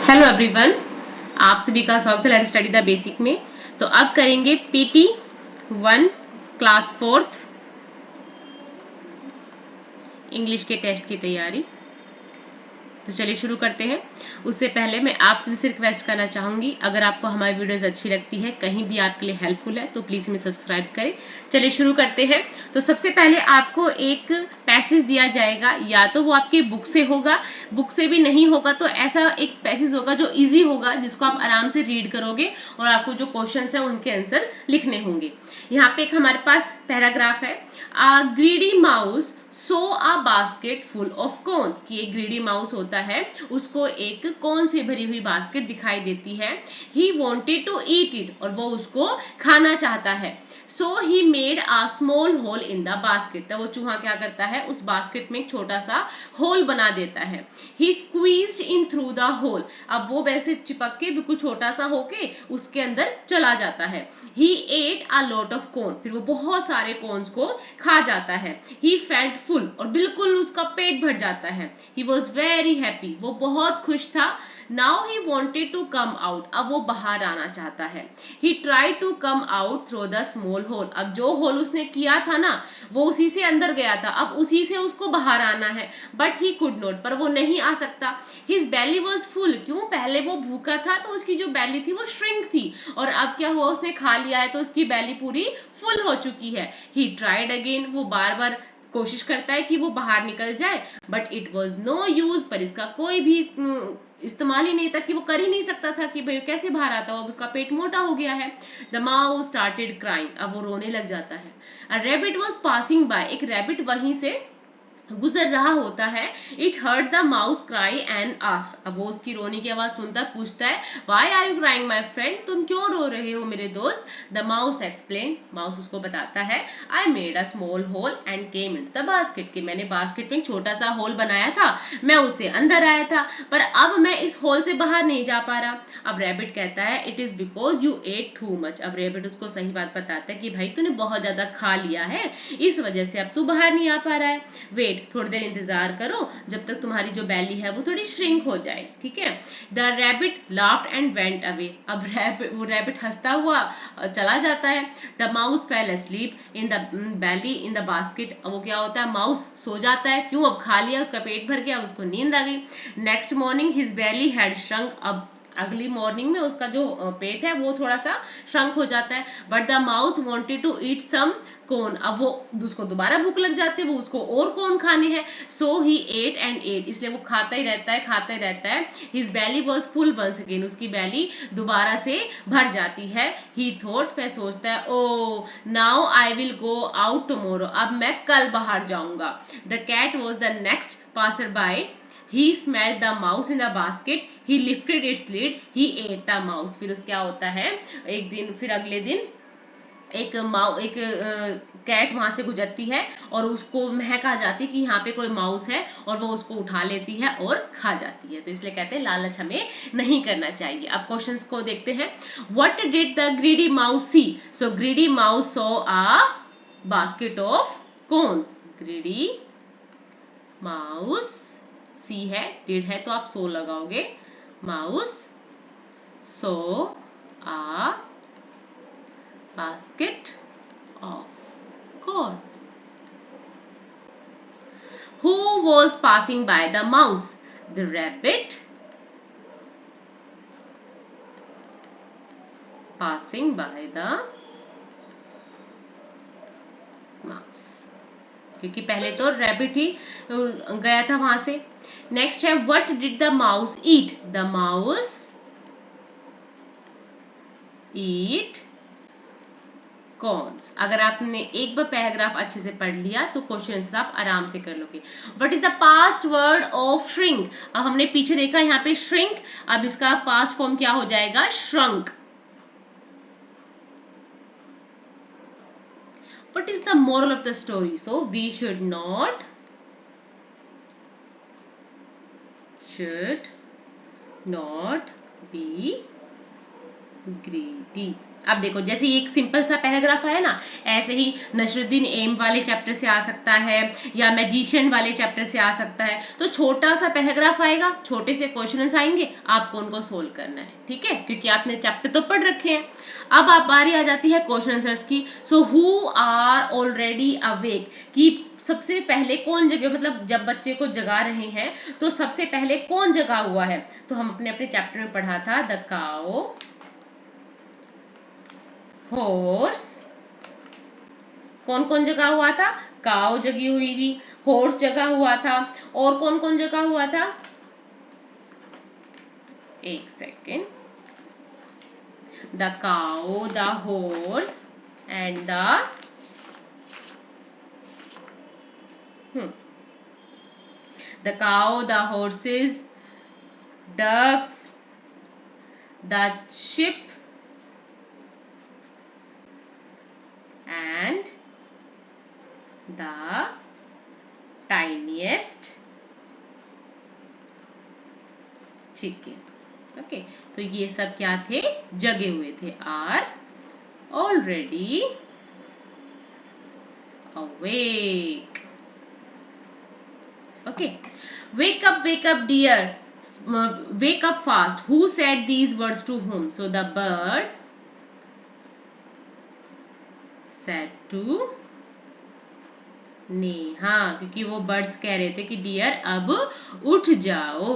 Hello everyone, आप सभी का स्वागत है लेट्स स्टडी द बेसिक में। तो अब करेंगे पीटी 1 क्लास 4th इंग्लिश के टेस्ट की तैयारी। तो चलिए शुरू करते हैं। उससे पहले मैं आप सभी से रिक्वेस्ट करना चाहूंगी, अगर आपको हमारी वीडियोस अच्छी लगती है, कहीं भी आपके लिए हेल्पफुल है, तो प्लीज हमें सब्सक्राइब करें। चलिए शुरू करते हैं। तो सबसे पहले आपको एक पैसेज दिया जाएगा, या तो वो आपकी बुक से होगा, बुक से भी नहीं होगा तो ऐसा एक पैसेज होगा जो इजी होगा, जिसको आप आराम से रीड करोगे और आपको जो क्वेश्चंस है उनके आंसर लिखने होंगे। यहाँ पे एक हमारे पास पैराग्राफ है, a greedy mouse so a basket full of corn, कि एक ग्रीडी माउस होता है, उसको एक कॉर्न से भरी हुई बास्केट दिखाई देती है। He wanted to eat it, और वो उसको खाना चाहता है। So he made a small hole in the basket, तो वो चूहा क्या करता है, उस बास्केट में एक छोटा सा होल बना देता है। He squeezed in through the hole, अब वो वैसे चिपक के बिल्कुल छोटा सा होके उसके अंदर चला जाता है। He ate a lot of corn, फिर वो बहुत सारे कॉर्न्स को खा जाता है। ही फेल्ट फुल, और बिल्कुल उसका पेट भर जाता है। ही वॉज वेरी हैप्पी, वो बहुत खुश था। Now he wanted to come out, अब वो बाहर आना चाहता है। He try to come out through the small hole, अब जो होल उसने किया था ना, वो उसी से अंदर गया था, अब उसी से उसको बाहर आना है। बट ही कुड नॉट, पर वो नहीं आ सकता। हिज बेली वॉज फुल, क्यों, पहले वो भूखा था तो उसकी जो बेली थी वो श्रिंक थी, और अब क्या हुआ, उसने खा लिया है तो उसकी बेली पूरी फुल हो चुकी है। ही ट्राइड अगेन, वो बार बार कोशिश करता है कि वो बाहर निकल जाए, but it was no use, पर इसका कोई भी इस्तेमाल ही नहीं था, कि वो कर ही नहीं सकता था कि भाई कैसे बाहर आता हो, अब उसका पेट मोटा हो गया है। द माउस स्टार्टेड क्राइंग, अब वो रोने लग जाता है। A rabbit was passing by, एक रैबिट वहीं से गुजर रहा होता है। It heard the mouse cry and asked, अब वो उसकी रोने की आवाज सुनता पूछता है, why are you crying my friend, तुम क्यों रो रहे हो मेरे दोस्त। द माउस एक्सप्लेन, माउस उसको बताता है, I made a small hole and came in the basket, कि मैंने बास्केट में एक छोटा सा होल बनाया था, मैं उससे अंदर आया था, पर अब मैं इस होल से बाहर नहीं जा पा रहा। अब रैबिट कहता है, it is because you ate too much, अब रैबिट उसको सही बात बताता है कि भाई तूने बहुत ज्यादा खा लिया है, इस वजह से अब तू बाहर नहीं आ पा रहा है। वेट, थोड़ी देर इंतजार करो जब तक तुम्हारी जो बैली है वो थोड़ी श्रिंक हो जाए, ठीक है। The rabbit laughed and went away, अब वो रैबिट हंसता हुआ चला जाता है। The mouse fell asleep in the belly in the basket, वो क्या होता है, माउस सो जाता है, क्यों, अब खा लिया, उसका पेट भर गया, उसको नींद आ गई। Next morning his belly had shrunk, अब अगली मॉर्निंग में उसका जो पेट है वो थोड़ा सा श्रंक हो जाता है। But the mouse wanted to eat some corn, अब वो उसको दोबारा भूख लग जाती है, वो उसको और कॉर्न खाने हैं। सो ही एट एंड एट, इसलिए वो खाता ही रहता है, खाता ही रहता है। His belly was full once again, उसकी बैली दोबारा से भर जाती है। ही थॉट, वह सोचता है, oh now I will go out tomorrow, अब मैं कल बाहर जाऊंगा। The cat was the next passer by, he smelled the mouse in the basket, he lifted its lid, he ate the mouse, फिर उस क्या होता है, एक दिन फिर अगले दिन एक कैट वहां से गुजरती है और उसको महक आ जाती है कि यहाँ पे कोई माउस है, और वो उसको उठा लेती है और खा जाती है। तो इसलिए कहते हैं लालच हमें नहीं करना चाहिए। अब क्वेश्चंस को देखते हैं। What did the greedy mouse see, so greedy mouse saw a basket of corn, greedy mouse, see है, डिड है तो आप सो लगाओगे, mouse saw a basket of corn. Who was passing by the mouse, the rabbit passing by the mouse, क्योंकि पहले तो rabbit ही गया था वहां से। नेक्स्ट है, what did the mouse eat, the mouse eat corns. अगर आपने एक बार पैराग्राफ अच्छे से पढ़ लिया तो क्वेश्चन आप आराम से कर लोगे। What is the past word of shrink, अब हमने पीछे देखा यहाँ पे श्रिंक, अब इसका पास्ट फॉर्म क्या हो जाएगा, shrunk. What is the moral of the story? So we should not be greedy. अब देखो जैसे एक सिंपल सा पैराग्राफ है ना, ऐसे ही नसरुद्दीन एम वाले चैप्टर से आ सकता है या मैजिशियन वाले चैप्टर से आ सकता है। तो छोटा सा पैराग्राफ आएगा, छोटे से क्वेश्चंस आएंगे, आपको उनको सोल्व करना है, ठीक है, क्योंकि आपने चैप्टर तो पढ़ रखे हैं। अब आप बारी आ जाती है क्वेश्चन आंसर्स की। So who are already awake, कि सबसे पहले कौन जगह, मतलब जब बच्चे को जगा रहे हैं तो सबसे पहले कौन जगा हुआ है। तो हम अपने अपने चैप्टर में पढ़ा था द काउ, हॉर्स, कौन कौन जगा हुआ था, काउ जगी हुई थी, हॉर्स जगा हुआ था, और कौन कौन जगा हुआ था, एक second, the cow, the horse and the cow, the horses, ducks, the sheep and the tiniest chicken. Okay, तो ये सब क्या थे, जगे हुए थे, are already awake. Okay, wake up dear, wake up fast, who said these words to whom? So the bird said to Neha, क्योंकि वो बर्ड्स कह रहे थे कि डियर अब उठ जाओ।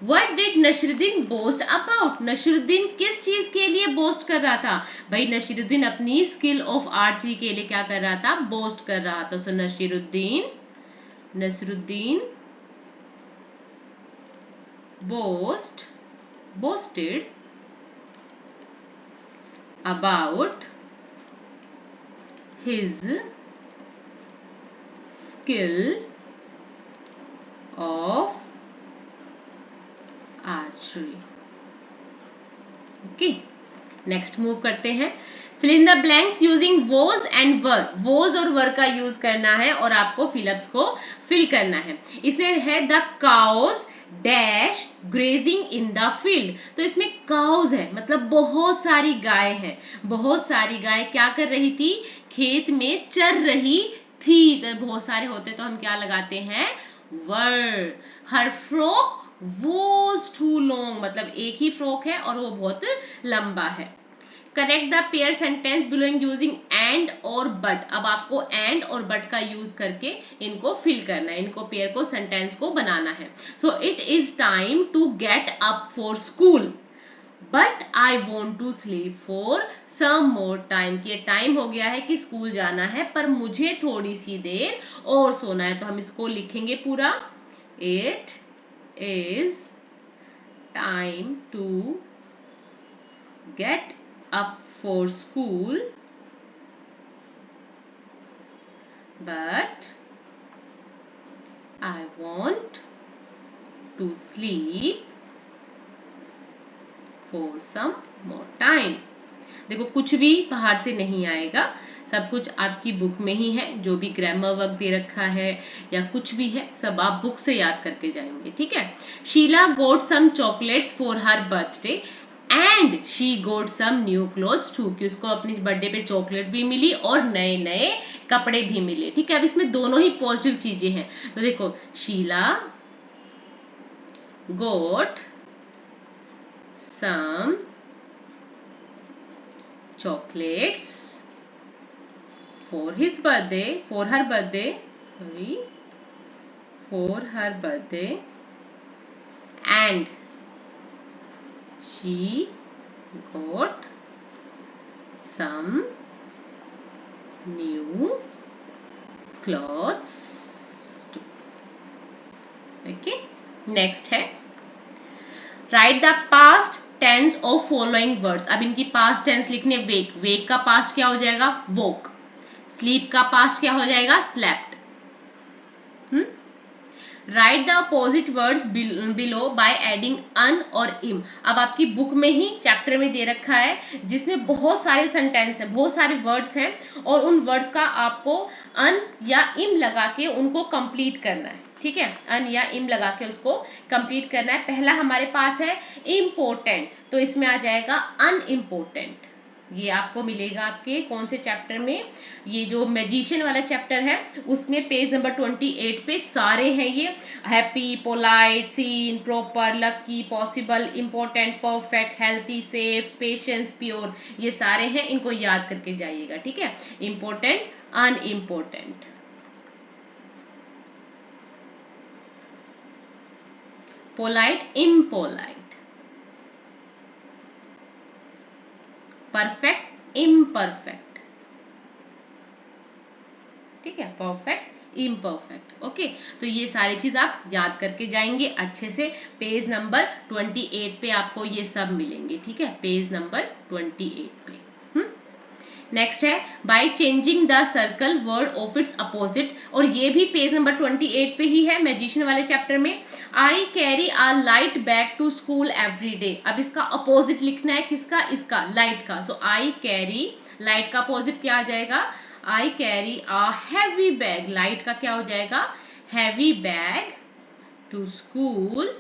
What did Nasiruddin boast about, Nasiruddin किस चीज के लिए बोस्ट कर रहा था, भाई नशरुद्दीन अपनी स्किल ऑफ आर्चरी के लिए क्या कर रहा था, बोस्ट कर रहा था। So Nasruddin boasted about his skill of archery. Okay, next move करते हैं। Fill in the blanks using was and were, was और वर का यूज करना है और आपको फिलअप्स को फिल करना है। इसमें है the cows dash grazing in the field, तो इसमें काउज है, मतलब बहुत सारी गाय हैं, बहुत सारी गाय क्या कर रही थी, खेत में चर रही थी। तो बहुत सारे होते तो हम क्या लगाते हैं, वर। हर फ्रॉक was too long, मतलब एक ही फ्रॉक है और वो बहुत लंबा है। Correct the pair sentence billowing using and और बट, अब आपको एंड और बट का यूज करके इनको फिल करना है, इनको पेयर को, सेंटेंस को बनाना है। So it is time to get up for school but I want to sleep for some more time, कि टाइम हो गया है कि स्कूल जाना है पर मुझे थोड़ी सी देर और सोना है। तो हम इसको लिखेंगे पूरा, it is time to get up for school but I want to sleep for some more time। देखो कुछ भी बाहर से नहीं आएगा, सब कुछ आपकी बुक में ही है, जो भी ग्रामर वर्क दे रखा है या कुछ भी है सब आप बुक से याद करके जाएंगे, ठीक है। Sheela got some chocolates for her birthday and she got some new clothes too, कि उसको अपनी बर्थडे पे चॉकलेट भी मिली और नए नए कपड़े भी मिले, ठीक है। अब इसमें दोनों ही पॉजिटिव चीजें हैं। तो देखो Sheila got some chocolates for her birthday and she got some new clothes too। okay, next है write the past tense of following words. अब इनकी पास्ट टेंस लिखने, वेक का पास्ट क्या हो जाएगा, वोक। स्लीप का पास्ट क्या हो जाएगा, slept. Write the opposite words below by adding un और इम। अब आपकी बुक में ही चैप्टर में दे रखा है जिसमें बहुत सारे सेंटेंस हैं, बहुत सारे वर्ड्स हैं और उन वर्ड्स का आपको अन या इम लगा के उनको कंप्लीट करना है, ठीक है। अन या इम लगा के उसको कंप्लीट करना है। पहला हमारे पास है इम्पोर्टेंट, तो इसमें आ जाएगा अनइम्पोर्टेंट। ये आपको मिलेगा आपके कौन से चैप्टर में, ये जो मैजिशियन वाला चैप्टर है उसमें पेज नंबर 28 पे सारे हैं ये। Happy, polite, seen, proper, lucky, possible, important, perfect, healthy, safe, patience, pure, ये सारे हैं, इनको याद करके जाइएगा, ठीक है। Important, unimportant, polite, impolite, perfect, imperfect, ठीक है, परफेक्ट, इम्परफेक्ट। ओके, तो ये सारी चीज आप याद करके जाएंगे अच्छे से। पेज नंबर 28 पे आपको ये सब मिलेंगे, ठीक है, पेज नंबर 28 पे। नेक्स्ट है by changing the circle word of its opposite, और ये भी पेज नंबर 28 पे ही है मैजिशियन वाले चैप्टर में। I carry a light bag to school every day, अब इसका अपोजिट लिखना है, किसका, इसका, लाइट का। सो आई कैरी, लाइट का अपोजिट क्या आ जाएगा, I carry a heavy bag, light का क्या हो जाएगा, heavy bag to school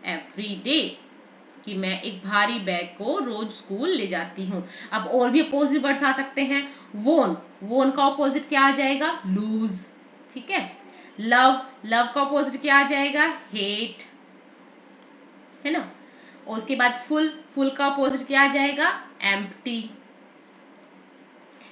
every day, कि मैं एक भारी बैग को रोज स्कूल ले जाती हूँ। अब और भी अपोजिट वर्ड्स आ सकते हैं। वोन, वोन का अपोजिट क्या आ जाएगा, लूज, ठीक है। लव, लव का अपोजिट क्या आ जाएगा, हेट, है ना। और उसके बाद फुल, फुल का अपोजिट क्या आ जाएगा, एम्प्टी।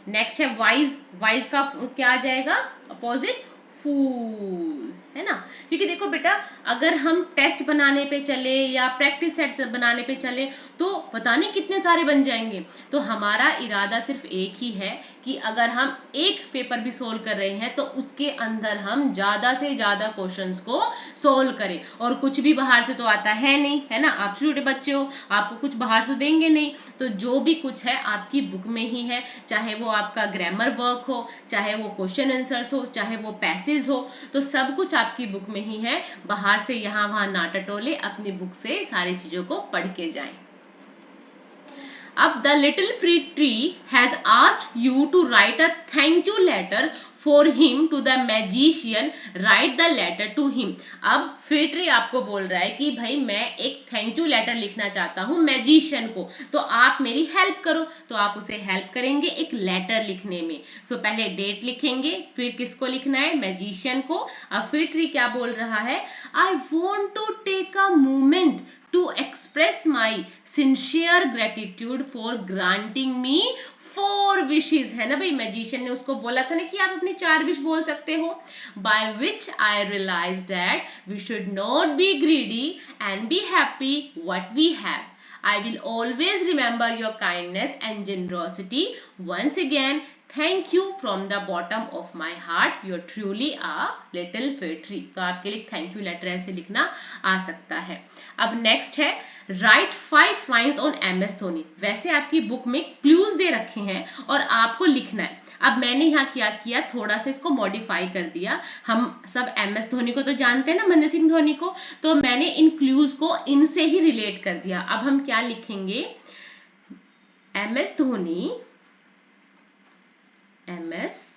नेक्स्ट है वाइज, वाइज का क्या आ जाएगा अपोजिट, फूल, है ना। क्योंकि देखो बेटा, अगर हम टेस्ट बनाने पे चले या प्रैक्टिस सेट बनाने पे चले तो पता नहीं कितने सारे बन जाएंगे। तो हमारा इरादा सिर्फ एक ही है कि अगर हम एक पेपर भी सोल्व कर रहे हैं तो उसके अंदर हम ज्यादा से ज्यादा क्वेश्चंस को सोल्व करें। और कुछ भी बाहर से तो आता है नहीं, है ना, आप छोटे बच्चे हो, आपको कुछ बाहर से देंगे नहीं। तो जो भी कुछ है आपकी बुक में ही है, चाहे वो आपका ग्रामर वर्क हो, चाहे वो क्वेश्चन आंसर्स हो, चाहे वो पैसेज हो, तो सब कुछ आपकी बुक में ही है। बाहर से यहाँ वहां ना टटोले, अपनी बुक से सारी चीजों को पढ़ के जाएं। अब the little fruit tree has asked you to write a thank you letter for him to the magician, write the letter to him। अब फ्रूट ट्री आपको बोल रहा है कि भाई मैं एक थैंक यू लेटर लिखना चाहता हूँ मैजिशियन को, तो आप मेरी हेल्प करो। तो आप उसे हेल्प करेंगे एक लेटर लिखने में। सो पहले डेट लिखेंगे, फिर किसको लिखना है, मैजिशियन को। अब फ्रूट ट्री क्या बोल रहा है, I want to take a moment to express my sincere gratitude for granting me 4 wishes, है ना भाई। मैजिशियन ने उसको बोला था ना कि आप अपनी 4 विश बोल सकते हो। by which I realized that we should not be greedy and be happy what we have. I will always remember your kindness and generosity. Once again, thank you from the bottom of my heart. You're truly a little fairy। तो आपके लिए thank you later ऐसे लिखना आ सकता है। अब next है right 5 lines on MS Dhoni. वैसे आपकी बुक में क्लूज दे रखे हैं और आपको लिखना है। अब मैंने यहाँ क्या किया, थोड़ा सा इसको मॉडिफाई कर दिया। हम सब MS धोनी को तो जानते हैं ना, महेंद्र सिंह धोनी को, तो मैंने इन क्लूज को इनसे ही रिलेट कर दिया। अब हम क्या लिखेंगे, MS धोनी, MS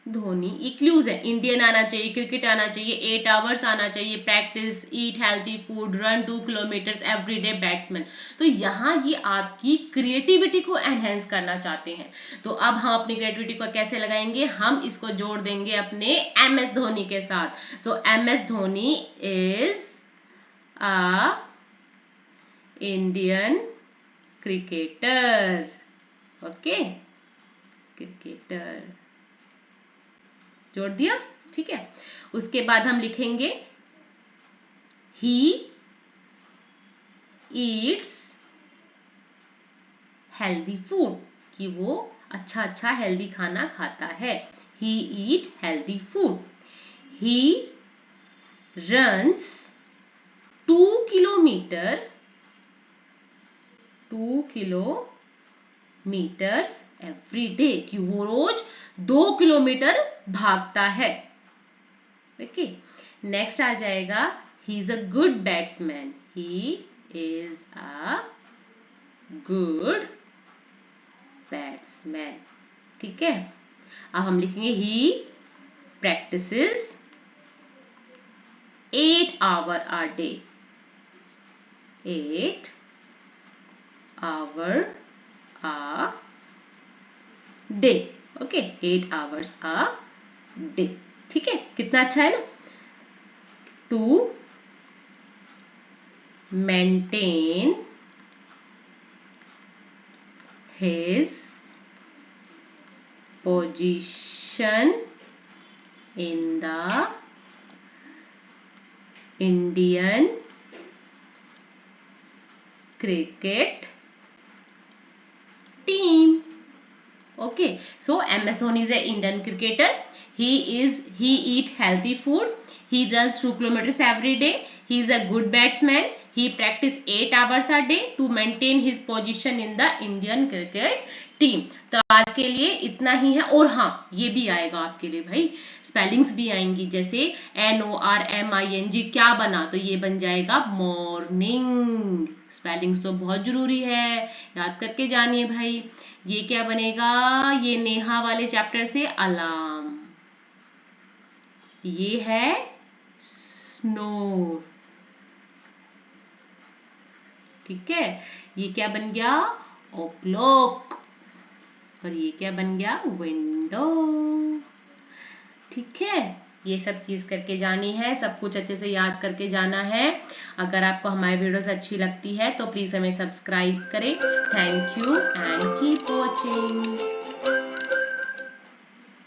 धोनी, ये क्लूज है। इंडियन आना चाहिए, क्रिकेट आना चाहिए, 8 आवर्स आना चाहिए, practice, eat healthy food, run 2 kilometre everyday, batsman. तो यहाँ ये आपकी क्रिएटिविटी को एनहेंस करना चाहते हैं। तो अब हम अपनी क्रिएटिविटी को कैसे लगाएंगे, हम इसको जोड़ देंगे अपने MS धोनी के साथ। सो MS Dhoni is a Indian cricketer. Okay, cricketer जोड़ दिया, ठीक है। उसके बाद हम लिखेंगे ही ईट्स हेल्दी फूड, कि वो अच्छा अच्छा हेल्दी खाना खाता है। He eat healthy food. He runs 2 kilometre, 2 kilometres every day, कि वो रोज 2 किलोमीटर भागता है। ओके, नेक्स्ट आ जाएगा he is a good batsman. He is a good batsman, ठीक है। अब हम लिखेंगे he practises 8 hour a day, 8 hour a day. Okay, 8 hours a day. ठीक है, कितना अच्छा है ना. To maintain his position in the Indian cricket team. Okay, so MS Dhoni is an Indian cricketer. He eat healthy food. He runs 2 kilometers every day. He is a good batsman. He practice 8 hours a day to maintain his position in the Indian cricket team. तो आज के लिए इतना ही है. और हाँ, ये भी आएगा आपके लिए भाई, स्पेलिंग्स भी आएंगी. जैसे NORMING क्या बना, तो ये बन जाएगा मॉर्निंग. स्पेलिंग्स तो बहुत जरूरी है, याद करके जानिए भाई. ये क्या बनेगा, ये नेहा वाले चैप्टर से अलार्म. ये है स्नोर. ठीक है, ये क्या बन गया, ओक्लॉक. और ये क्या बन गया, विंडो. ठीक है, ये सब चीज करके जानी है, सब कुछ अच्छे से याद करके जाना है. अगर आपको हमारी वीडियोस अच्छी लगती है तो प्लीज हमें सब्सक्राइब करें. Thank you and keep watching.